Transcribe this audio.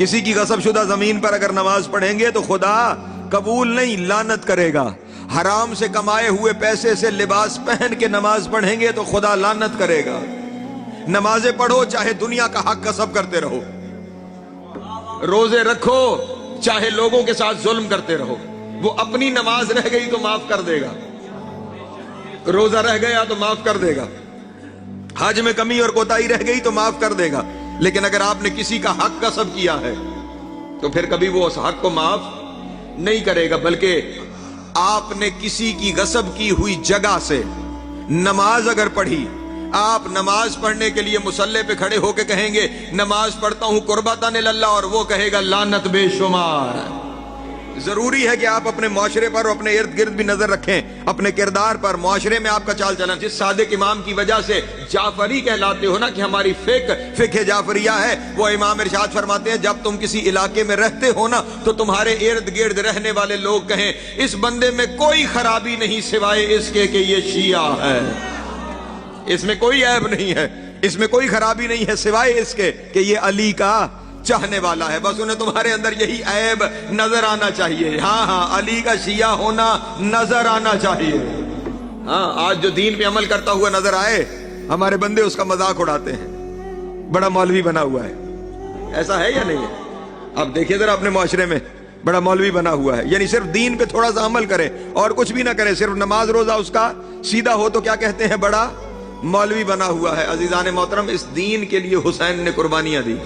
کسی کی غصب شدہ زمین پر اگر نماز پڑھیں گے تو خدا قبول نہیں، لعنت کرے گا۔ حرام سے کمائے ہوئے پیسے سے لباس پہن کے نماز پڑھیں گے تو خدا لعنت کرے گا۔ نمازیں پڑھو چاہے دنیا کا حق غصب کرتے رہو، روزے رکھو چاہے لوگوں کے ساتھ ظلم کرتے رہو، وہ اپنی نماز رہ گئی تو معاف کر دے گا، روزہ رہ گیا تو معاف کر دے گا، حج میں کمی اور کوتاہی رہ گئی تو معاف کر دے گا۔ لیکن اگر آپ نے کسی کا حق غصب کیا ہے تو پھر کبھی وہ اس حق کو معاف نہیں کرے گا، بلکہ آپ نے کسی کی غصب کی ہوئی جگہ سے نماز اگر پڑھی، آپ نماز پڑھنے کے لیے مصلی پہ کھڑے ہو کے کہیں گے نماز پڑھتا ہوں قربتاً اللہ، اور وہ کہے گا لعنت بے شمار۔ ضروری ہے کہ آپ اپنے معاشرے پر اور اپنے ارد گرد بھی نظر رکھیں، اپنے کردار پر، معاشرے میں آپ کا چال چلن۔ جس صادق امام کی وجہ سے جعفری کہلاتے ہو نا، کہ ہماری فقہ جعفریہ ہے، وہ امام ارشاد فرماتے ہیں جب تم کسی علاقے میں رہتے ہو نا تو تمہارے ارد گرد رہنے والے لوگ کہیں اس بندے میں کوئی خرابی نہیں سوائے اس کے کہ یہ شیعہ ہے، اس میں کوئی عیب نہیں ہے، اس میں کوئی خرابی نہیں ہے سوائے اس کے کہ یہ علی کا چاہنے والا ہے۔ بس انہیں تمہارے اندر یہی عیب نظر آنا چاہیے، ہاں علی کا شیعہ ہونا نظر آنا چاہیے۔ ہاں آج جو دین پہ عمل کرتا ہوا نظر آئے، ہمارے بندے اس کا مذاق اڑاتے ہیں، بڑا مولوی بنا ہوا ہے، ایسا ہے یا نہیں ہے؟ اب دیکھیے ذرا اپنے معاشرے میں، بڑا مولوی بنا ہوا ہے، یعنی صرف دین پہ تھوڑا سا عمل کرے اور کچھ بھی نہ کرے، صرف نماز روزہ اس کا سیدھا ہو تو کیا کہتے ہیں؟ بڑا مولوی بنا ہوا ہے۔ عزیزان محترم، اس دین کے لیے حسین نے قربانیاں دی۔